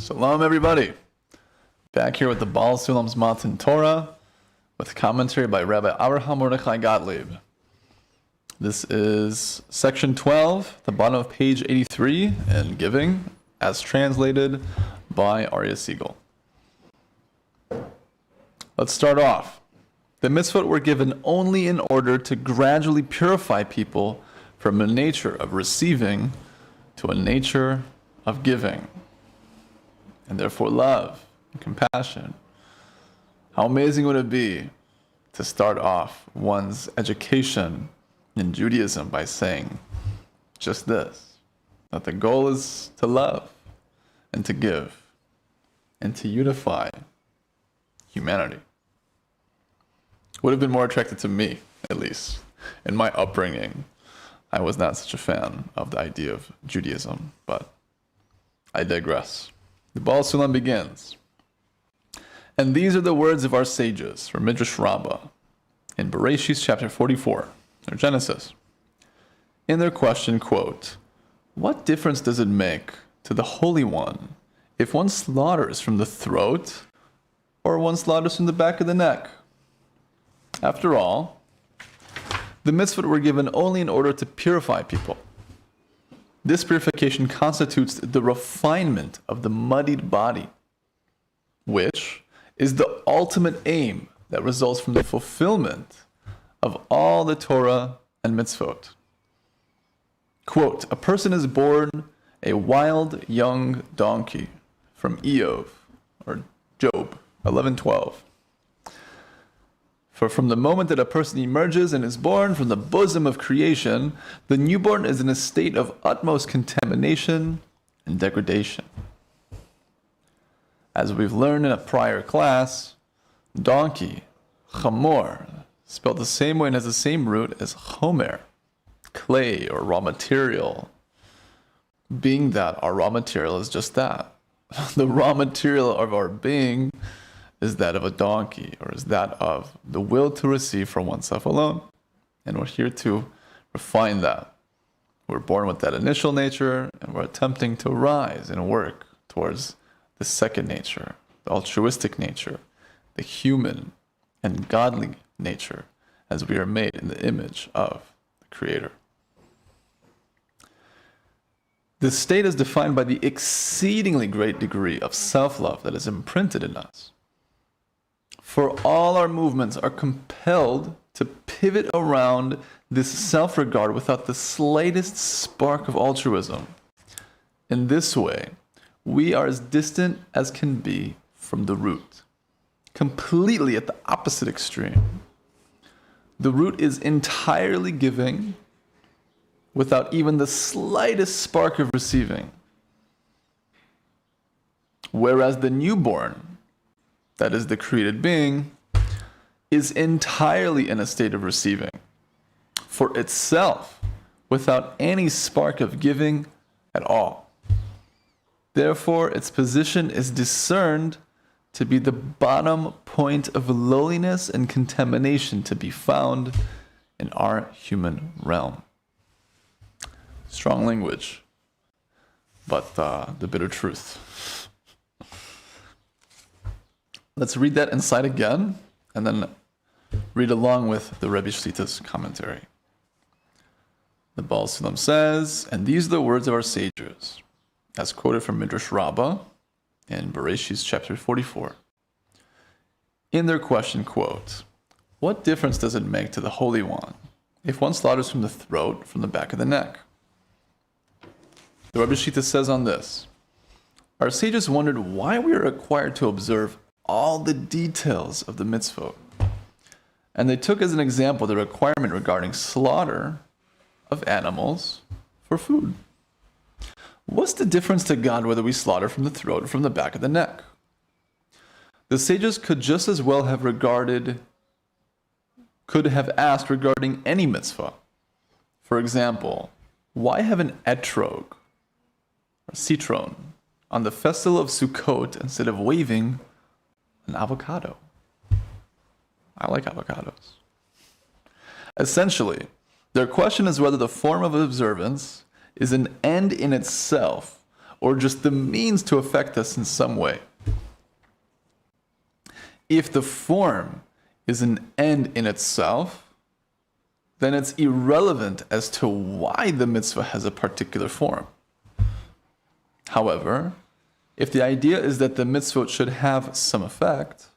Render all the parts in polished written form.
Shalom, everybody. Back here with the HaSulam's Matan Torah, with commentary by Rabbi Avraham Mordechai Gottlieb. This is section 12, the bottom of page 83, and Giving, as translated by Arya Siegel. Let's start off. The mitzvot were given only in order to gradually purify people from a nature of receiving to a nature of giving, and therefore love and compassion. How amazing would it be to start off one's education in Judaism by saying just this, that the goal is to love and to give and to unify humanity. Would have been more attractive to me, at least. In my upbringing, I was not such a fan of the idea of Judaism, but I digress. The HaSulam begins. And these are the words of our sages from Midrash Rabbah in Bereshis chapter 44, or Genesis. In their question, quote, "What difference does it make to the Holy One if one slaughters from the throat or one slaughters from the back of the neck? After all, the mitzvot were given only in order to purify people. This purification constitutes the refinement of the muddied body, which is the ultimate aim that results from the fulfillment of all the Torah and mitzvot." Quote, "A person is born a wild young donkey," from Eov, or Job 11:12. "For from the moment that a person emerges and is born from the bosom of creation, the newborn is in a state of utmost contamination and degradation." As we've learned in a prior class, donkey, chamor, spelled the same way and has the same root as chomer, clay or raw material, being that our raw material is just that. The raw material of our being is that of a donkey, or is that of the will to receive from oneself alone. And we're here to refine that. We're born with that initial nature, and we're attempting to rise and work towards the second nature, the altruistic nature, the human and godly nature, as we are made in the image of the Creator. This state is defined by the exceedingly great degree of self-love that is imprinted in us. For all our movements are compelled to pivot around this self-regard without the slightest spark of altruism. In this way, we are as distant as can be from the root, completely at the opposite extreme. The root is entirely giving without even the slightest spark of receiving, whereas the newborn, that is the created being, is entirely in a state of receiving for itself without any spark of giving at all. Therefore, its position is discerned to be the bottom point of lowliness and contamination to be found in our human realm. Strong language, but the bitter truth. Let's read that inside again, and then read along with the Rebbe Shlita's commentary. The HaSulam says, "And these are the words of our sages, as quoted from Midrash Rabbah in Bereshis chapter 44. In their question, quote, 'What difference does it make to the Holy One if one slaughters from the throat, from the back of the neck?' The Rebbe Shlita says on this, 'Our sages wondered why we are required to observe all the details of the mitzvot, and they took as an example the requirement regarding slaughter of animals for food. What's the difference to God whether we slaughter from the throat or from the back of the neck? The sages could just as well have asked regarding any mitzvah. For example, why have an etrog, or citron, on the festival of Sukkot instead of waving an avocado? I like avocados. Essentially, their question is whether the form of observance is an end in itself, or just the means to affect us in some way. If the form is an end in itself, then it's irrelevant as to why the mitzvah has a particular form. However, if the idea is that the mitzvot should have some effect,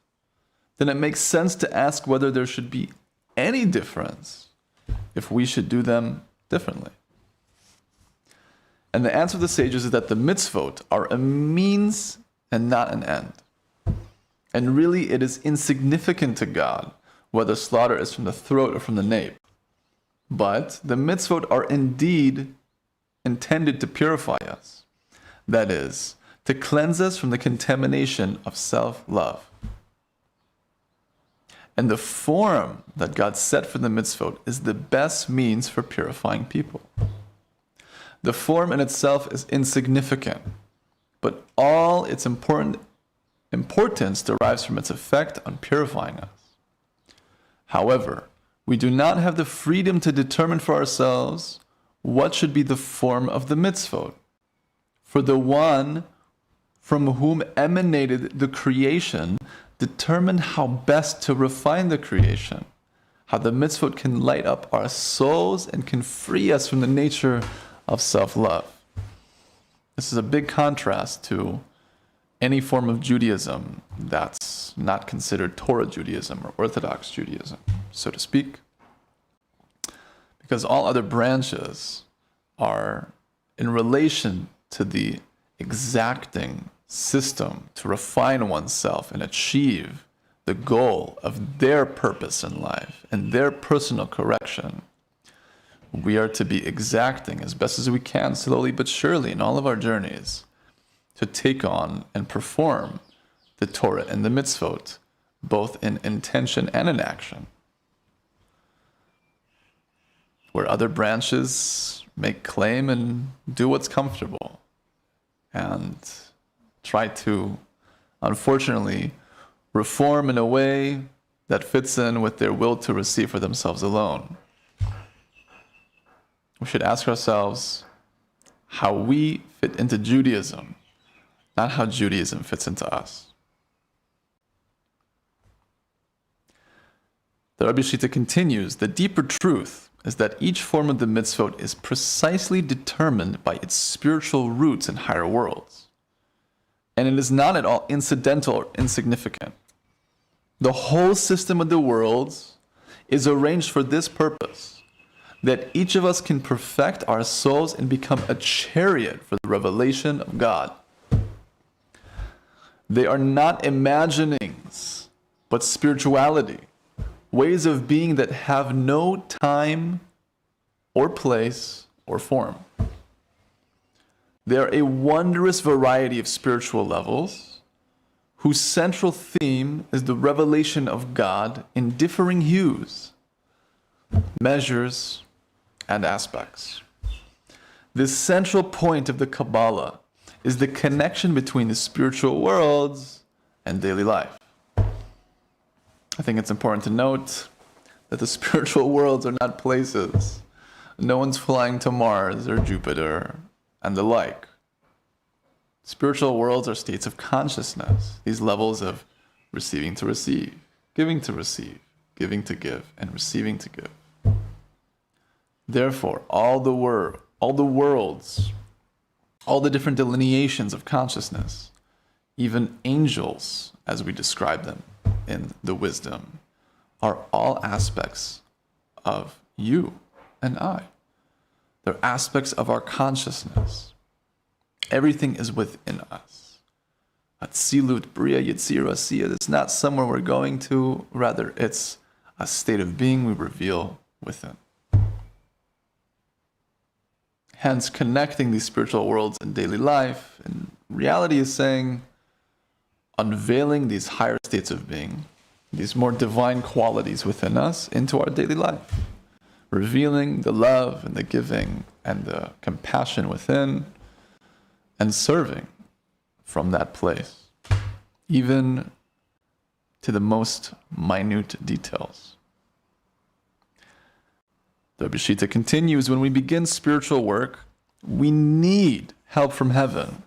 then it makes sense to ask whether there should be any difference if we should do them differently. And the answer of the sages is that the mitzvot are a means and not an end. And really, it is insignificant to God whether slaughter is from the throat or from the nape. But the mitzvot are indeed intended to purify us. That is, to cleanse us from the contamination of self-love. And the form that God set for the mitzvot is the best means for purifying people. The form in itself is insignificant, but all its importance derives from its effect on purifying us. However, we do not have the freedom to determine for ourselves what should be the form of the mitzvot. For the one from whom emanated the creation determined how best to refine the creation, how the mitzvot can light up our souls and can free us from the nature of self-love. This is a big contrast to any form of Judaism that's not considered Torah Judaism or Orthodox Judaism, so to speak, because all other branches are in relation to the exacting system to refine oneself and achieve the goal of their purpose in life and their personal correction. We are to be exacting as best as we can, slowly but surely, in all of our journeys, to take on and perform the Torah and the mitzvot, both in intention and in action. Where other branches make claim and do what's comfortable and try to, unfortunately, reform in a way that fits in with their will to receive for themselves alone. We should ask ourselves how we fit into Judaism, not how Judaism fits into us. The Rabbi Shita continues, the deeper truth is that each form of the mitzvot is precisely determined by its spiritual roots in higher worlds. And it is not at all incidental or insignificant. The whole system of the worlds is arranged for this purpose, that each of us can perfect our souls and become a chariot for the revelation of God. They are not imaginings, but spirituality, ways of being that have no time or place or form. They are a wondrous variety of spiritual levels whose central theme is the revelation of God in differing hues, measures, and aspects. The central point of the Kabbalah is the connection between the spiritual worlds and daily life. I think it's important to note that the spiritual worlds are not places. No one's flying to Mars or Jupiter and the like. Spiritual worlds are states of consciousness, these levels of receiving to receive, giving to receive, giving to give, and receiving to give. Therefore, all the worlds, all the different delineations of consciousness, even angels, as we describe them in the wisdom, are all aspects of you and I. They're aspects of our consciousness. Everything is within us. Atzilut, Bria, Yetzirah, Asiya, it's not somewhere we're going to, rather it's a state of being we reveal within. Hence, connecting these spiritual worlds in daily life, in reality is saying, unveiling these higher states of being, these more divine qualities within us into our daily life, revealing the love and the giving and the compassion within, and serving from that place, even to the most minute details. The Bishita continues, when we begin spiritual work, we need help from heaven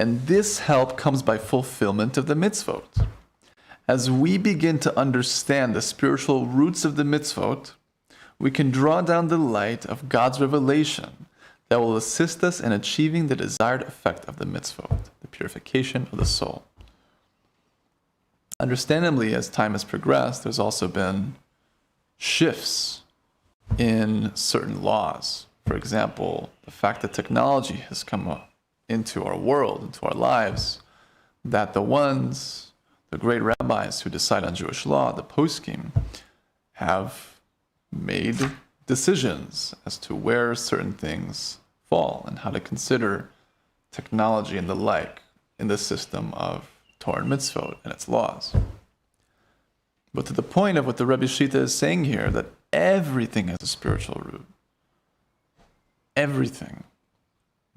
And this help comes by fulfillment of the mitzvot. As we begin to understand the spiritual roots of the mitzvot, we can draw down the light of God's revelation that will assist us in achieving the desired effect of the mitzvot, the purification of the soul. Understandably, as time has progressed, there's also been shifts in certain laws. For example, the fact that technology has come into our world, into our lives, that the great rabbis who decide on Jewish law, the poskim, have made decisions as to where certain things fall and how to consider technology and the like in the system of Torah and mitzvot and its laws. But to the point of what the Rebbe Shita is saying here, that everything has a spiritual root. Everything,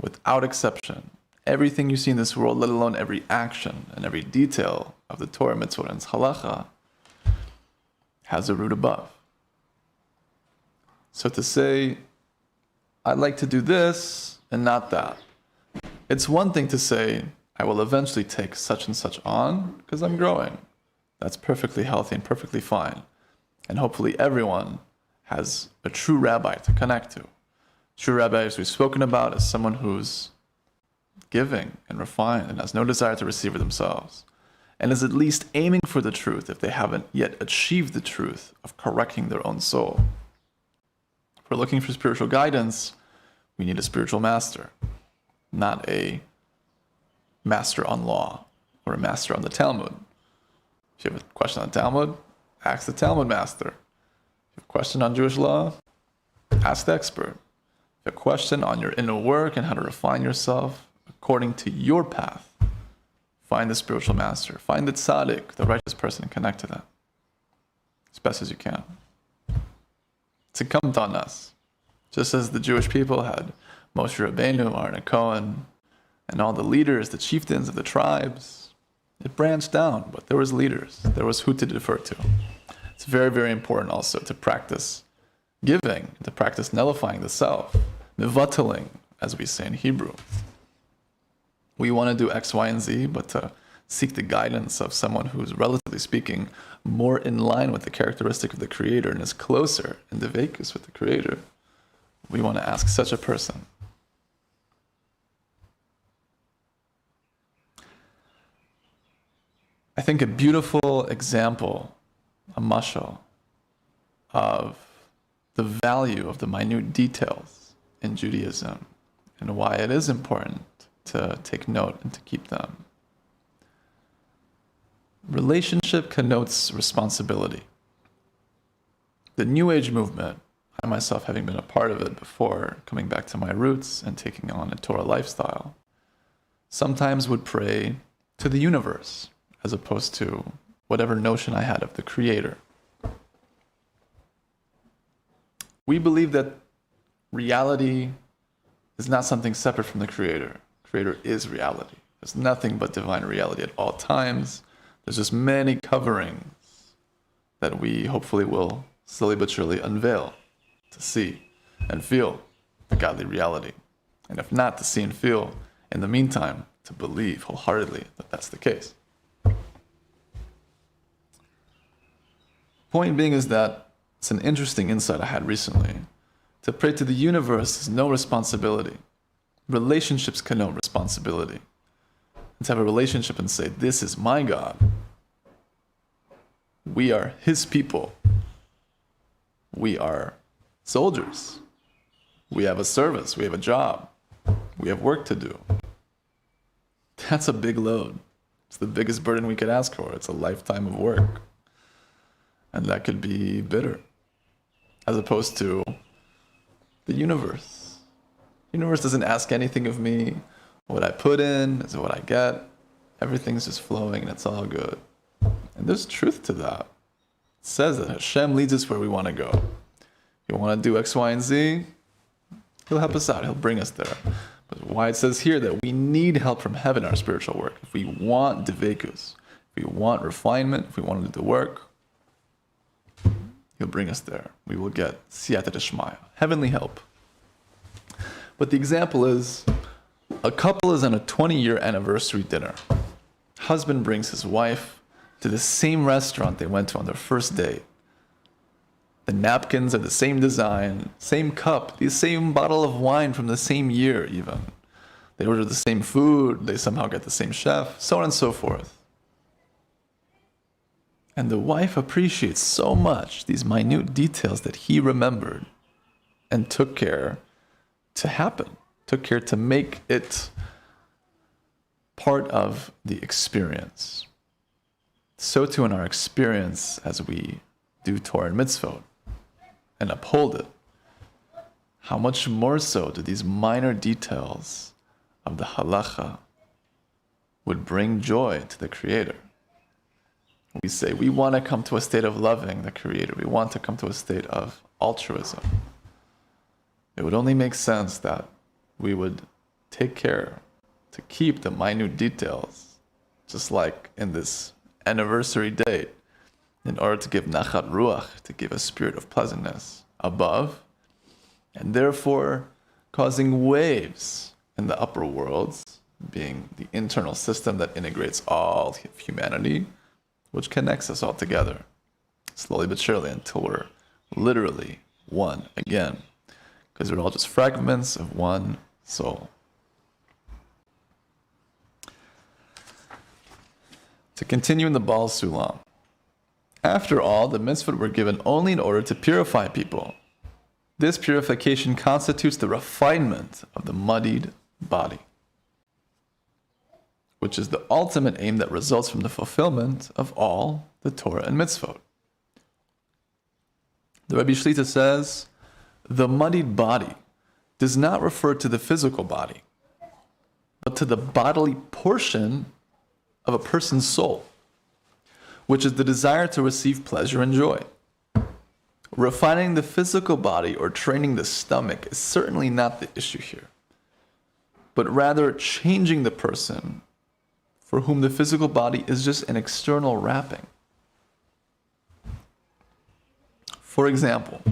without exception. Everything you see in this world, let alone every action and every detail of the Torah, mitzvot, and halacha, has a root above. So to say, I'd like to do this and not that. It's one thing to say, I will eventually take such and such on because I'm growing. That's perfectly healthy and perfectly fine. And hopefully everyone has a true rabbi to connect to. True rabbi, as we've spoken about, is someone who's giving and refined and has no desire to receive for themselves, and is at least aiming for the truth if they haven't yet achieved the truth of correcting their own soul. If we're looking for spiritual guidance, we need a spiritual master, not a master on law or a master on the Talmud. If you have a question on Talmud, ask the Talmud master. If you have a question on Jewish law, ask the expert. If you have a question on your inner work and how to refine yourself according to your path, find the spiritual master. Find the tzaddik, the righteous person, and connect to that as best as you can. It's incumbent on us. Just as the Jewish people had Moshe Rabbeinu, Aaron Cohen, and all the leaders, the chieftains of the tribes, it branched down, but there was leaders. There was who to defer to. It's very, very important also to practice giving, to practice nullifying the self, mivateling, as we say in Hebrew. We want to do X, Y, and Z, but to seek the guidance of someone who's, relatively speaking, more in line with the characteristic of the Creator and is closer in the dveikus with the Creator, we want to ask such a person. I think a beautiful example, a mashal, of the value of the minute details in Judaism and why it is important to take note and to keep them. Relationship connotes responsibility. The New Age movement, I myself having been a part of it before coming back to my roots and taking on a Torah lifestyle, sometimes would pray to the universe as opposed to whatever notion I had of the Creator. We believe that reality is not something separate from the Creator. Creator is reality. There's nothing but divine reality at all times. There's just many coverings that we hopefully will slowly but surely unveil to see and feel the godly reality. And if not, to see and feel, in the meantime, to believe wholeheartedly that that's the case. Point being is that it's an interesting insight I had recently. To pray to the universe is no responsibility. Relationships connote responsibility. And to have a relationship and say, this is my God. We are His people. We are soldiers. We have a service. We have a job. We have work to do. That's a big load. It's the biggest burden we could ask for. It's a lifetime of work. And that could be bitter. As opposed to the universe. The universe doesn't ask anything of me. What I put in is what I get. Everything's just flowing and it's all good. And there's truth to that. It says that Hashem leads us where we want to go. If you want to do X, Y, and Z, He'll help us out. He'll bring us there. But why it says here that we need help from heaven in our spiritual work. If we want dveikus, if we want refinement, if we want to do the work, He'll bring us there. We will get siyata d'shmaya, heavenly help. But the example is, A couple is on a 20-year anniversary dinner. Husband brings his wife to the same restaurant they went to on their first date. The napkins are the same design, same cup, the same bottle of wine from the same year even. They order the same food, they somehow get the same chef, so on and so forth. And the wife appreciates so much these minute details that he remembered and took care to happen, took care to make it part of the experience. So too in our experience as we do Torah and mitzvot and uphold it, how much more so do these minor details of the halacha would bring joy to the Creator. We say we want to come to a state of loving the Creator. We want to come to a state of altruism. It would only make sense that we would take care to keep the minute details, just like in this anniversary date, in order to give nachat ruach, to give a spirit of pleasantness above, and therefore causing waves in the upper worlds, being the internal system that integrates all of humanity, which connects us all together, slowly but surely, until we're literally one again, because we're all just fragments of one soul. To continue in the Baal HaSulam. After all, the mitzvot were given only in order to purify people. This purification constitutes the refinement of the muddied body, which is the ultimate aim that results from the fulfillment of all the Torah and mitzvot. The Rebbe Shlita says, the muddied body does not refer to the physical body, but to the bodily portion of a person's soul, which is the desire to receive pleasure and joy. Refining the physical body or training the stomach is certainly not the issue here, but rather changing the person for whom the physical body is just an external wrapping. For example,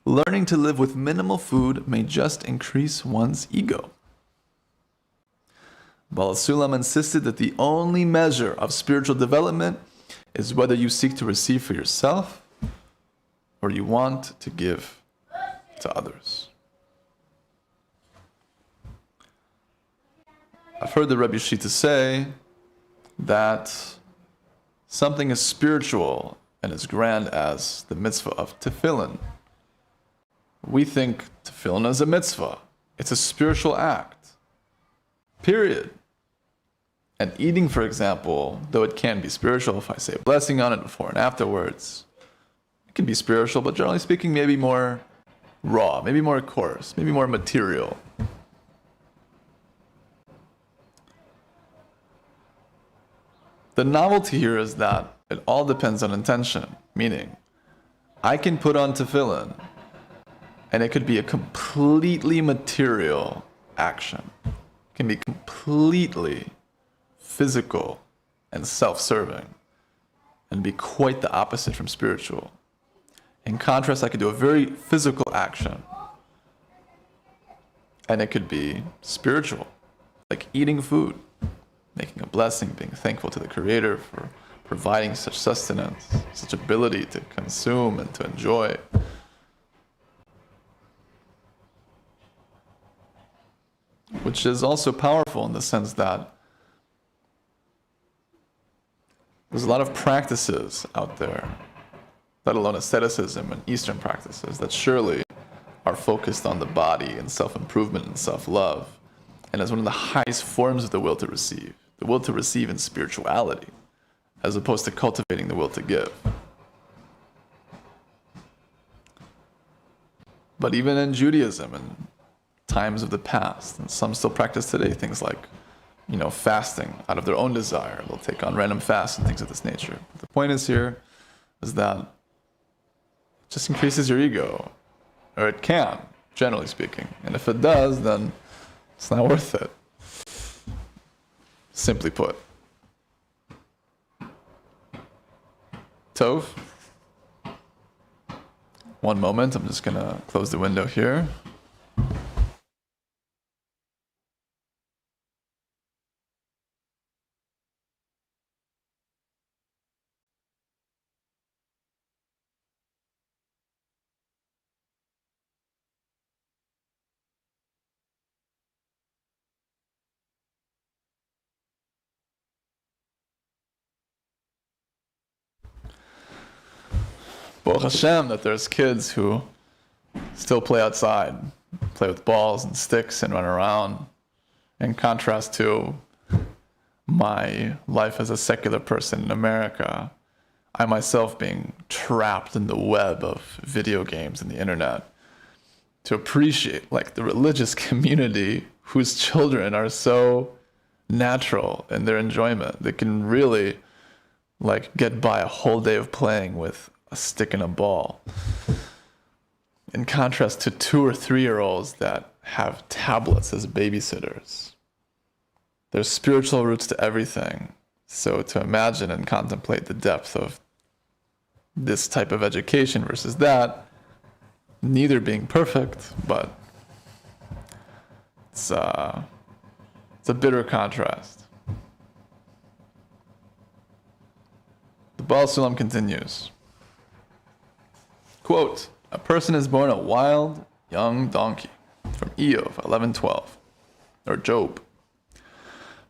learning to live with minimal food may just increase one's ego. Baal HaSulam insisted that the only measure of spiritual development is whether you seek to receive for yourself or you want to give to others. I've heard the Rebbe Shita say that something as spiritual and as grand as the mitzvah of tefillin. We think tefillin is a mitzvah. It's a spiritual act. Period. And eating, for example, though it can be spiritual, if I say a blessing on it before and afterwards, it can be spiritual, but generally speaking, maybe more raw, maybe more coarse, maybe more material. The novelty here is that it all depends on intention, meaning I can put on tefillin and it could be a completely material action. It can be completely physical and self-serving and be quite the opposite from spiritual. In contrast, I could do a very physical action and it could be spiritual, like eating food, making a blessing, being thankful to the Creator for providing such sustenance, such ability to consume and to enjoy. Which is also powerful in the sense that there's a lot of practices out there, let alone asceticism and Eastern practices, that surely are focused on the body and self-improvement and self-love, and as one of the highest forms of the will to receive in spirituality, as opposed to cultivating the will to give. But even in Judaism and times of the past, and some still practice today, things like, fasting out of their own desire. They'll take on random fasts and things of this nature. But the point is here is that it just increases your ego, or it can, generally speaking. And if it does, then it's not worth it. Simply put. Tov. One moment, I'm just going to close the window here. Baruch Hashem that there's kids who still play outside, play with balls and sticks and run around, in contrast to my life as a secular person in America, I myself being trapped in the web of video games and the internet, to appreciate like the religious community whose children are so natural in their enjoyment. They can really like get by a whole day of playing with a stick and a ball. In contrast to 2 or 3-year-olds that have tablets as babysitters. There's spiritual roots to everything. So to imagine and contemplate the depth of this type of education versus that, neither being perfect, but it's a bitter contrast. The Baal HaSulam continues. Quote, a person is born a wild, young donkey, from Eov 11:12, or Job.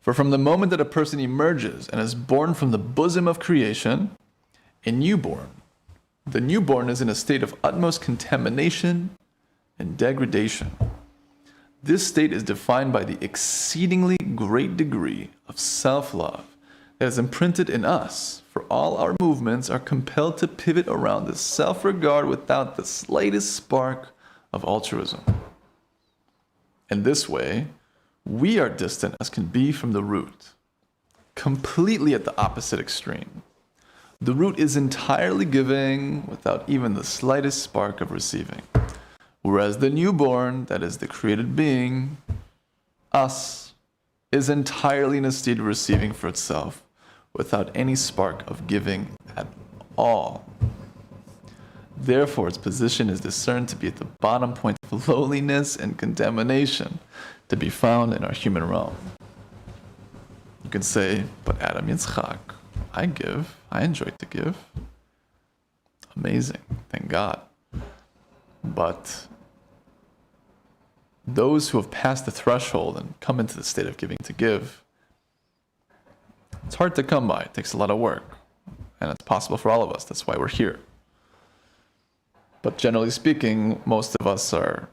For from the moment that a person emerges and is born from the bosom of creation, a newborn, the newborn is in a state of utmost contamination and degradation. This state is defined by the exceedingly great degree of self-love that is imprinted in us, for all our movements are compelled to pivot around this self-regard without the slightest spark of altruism. In this way, we are distant as can be from the root, completely at the opposite extreme. The root is entirely giving without even the slightest spark of receiving, whereas the newborn, that is the created being, us, is entirely in a state of receiving for itself without any spark of giving at all. Therefore, its position is discerned to be at the bottom point of lowliness and contamination to be found in our human realm. You can say, but Adam Yitzchak, I give, I enjoy to give. Amazing, thank God. But those who have passed the threshold and come into the state of giving to give, it's hard to come by. It takes a lot of work. And it's possible for all of us. That's why we're here. But generally speaking, most of us are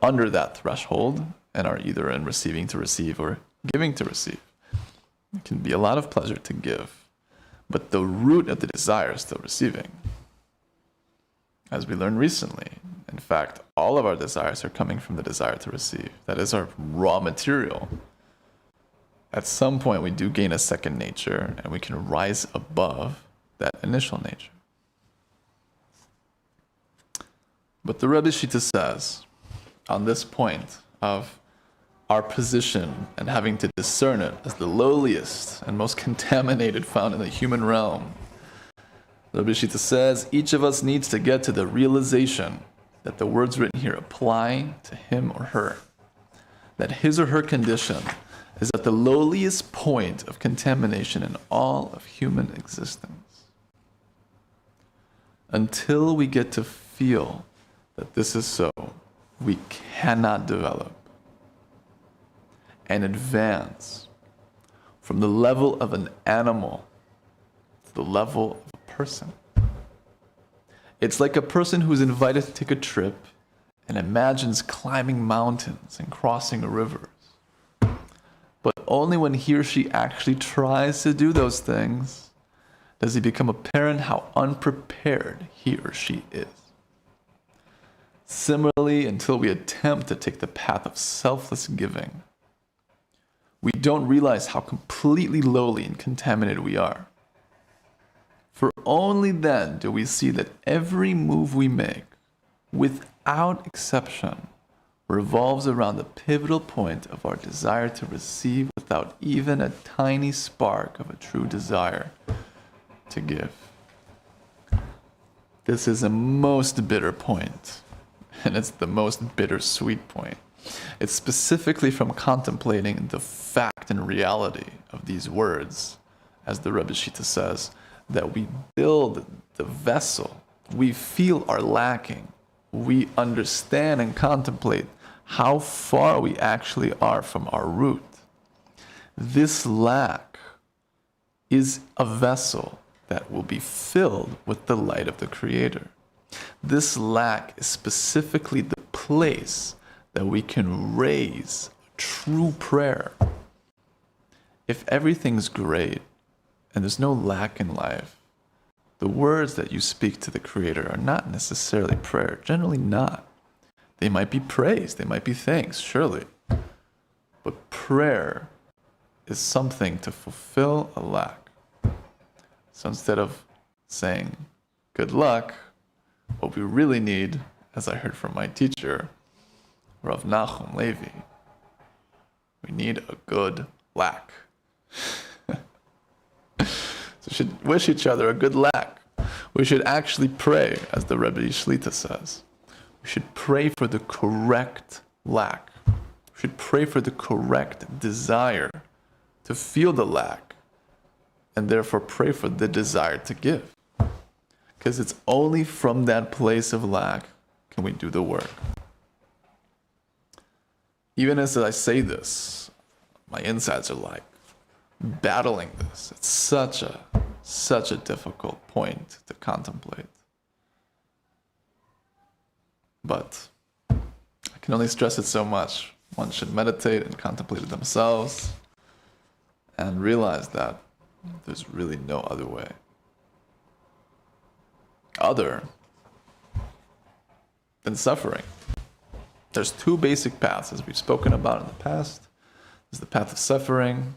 under that threshold and are either in receiving to receive or giving to receive. It can be a lot of pleasure to give, but the root of the desire is still receiving. As we learned recently, in fact, all of our desires are coming from the desire to receive. That is our raw material. At some point, we do gain a second nature, and we can rise above that initial nature. But the Rebbe Shita says, on this point of our position and having to discern it as the lowliest and most contaminated found in the human realm, the Rebbe Shita says, each of us needs to get to the realization that the words written here apply to him or her, that his or her condition is at the lowliest point of contamination in all of human existence. Until we get to feel that this is so, we cannot develop and advance from the level of an animal to the level of a person. It's like a person who's invited to take a trip and imagines climbing mountains and crossing rivers. But only when he or she actually tries to do those things does it become apparent how unprepared he or she is. Similarly, until we attempt to take the path of selfless giving, we don't realize how completely lowly and contaminated we are. For only then do we see that every move we make, without exception, revolves around the pivotal point of our desire to receive without even a tiny spark of a true desire to give. This is a most bitter point, and it's the most bittersweet point. It's specifically from contemplating the fact and reality of these words, as the Rebbe Shita says, that we build the vessel, we feel are lacking, we understand and contemplate how far we actually are from our root. This lack is a vessel that will be filled with the light of the Creator. This lack is specifically the place that we can raise true prayer. If everything's great and there's no lack in life, the words that you speak to the Creator are not necessarily prayer, generally not. They might be praise, they might be thanks, surely. But prayer is something to fulfill a lack. So instead of saying, good luck, what we really need, as I heard from my teacher, Rav Nachum Levi, we need a good lack. So we should wish each other a good lack. We should actually pray, as the Rebbe Shlita says. We should pray for the correct lack. We should pray for the correct desire to feel the lack, and therefore pray for the desire to give. Because it's only from that place of lack can we do the work. Even as I say this, my insides are like battling this. It's such a difficult point to contemplate. But I can only stress it so much. One should meditate and contemplate it themselves and realize that there's really no other way. Other than suffering. There's two basic paths, as we've spoken about in the past. There's the path of suffering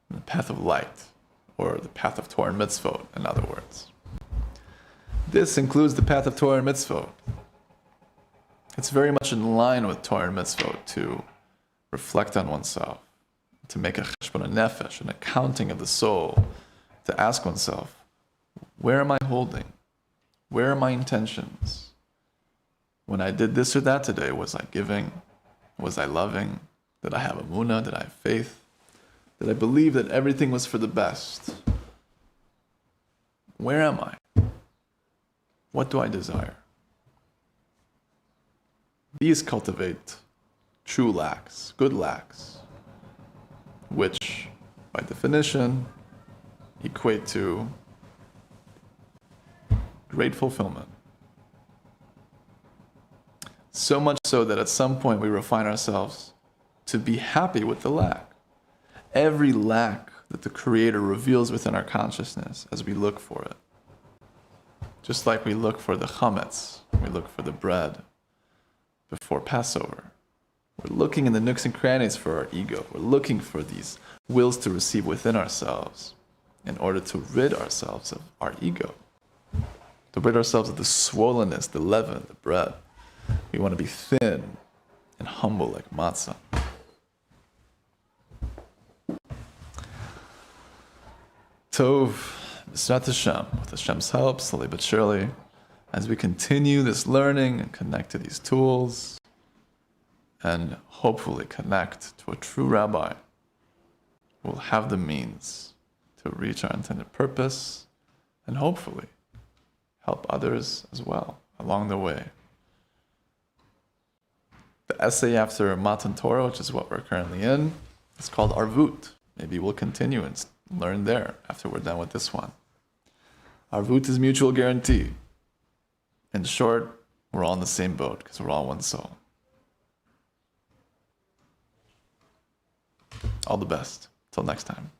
and the path of light, or the path of Torah and mitzvot, in other words. This includes the path of Torah and mitzvot. It's very much in line with Torah and mitzvot to reflect on oneself, to make a cheshbon nefesh, an accounting of the soul, to ask oneself, where am I holding? Where are my intentions? When I did this or that today, was I giving? Was I loving? Did I have emunah? Did I have faith? Did I believe that everything was for the best? Where am I? What do I desire? These cultivate true lacks, good lacks, which, by definition, equate to great fulfillment. So much so that at some point we refine ourselves to be happy with the lack. Every lack that the Creator reveals within our consciousness as we look for it. Just like we look for the chametz, we look for the bread before Passover. We're looking in the nooks and crannies for our ego. We're looking for these wills to receive within ourselves in order to rid ourselves of our ego. To rid ourselves of the swollenness, the leaven, the bread. We want to be thin and humble like matzah. Tov, B'srat Hashem, with Hashem's help, slowly but surely, as we continue this learning and connect to these tools, and hopefully connect to a true rabbi, we'll have the means to reach our intended purpose, and hopefully help others as well along the way. The essay after Matan Torah, which is what we're currently in, is called Arvut. Maybe we'll continue and learn there after we're done with this one. Arvut is mutual guarantee. In short, we're all in the same boat because we're all one soul. All the best. Till next time.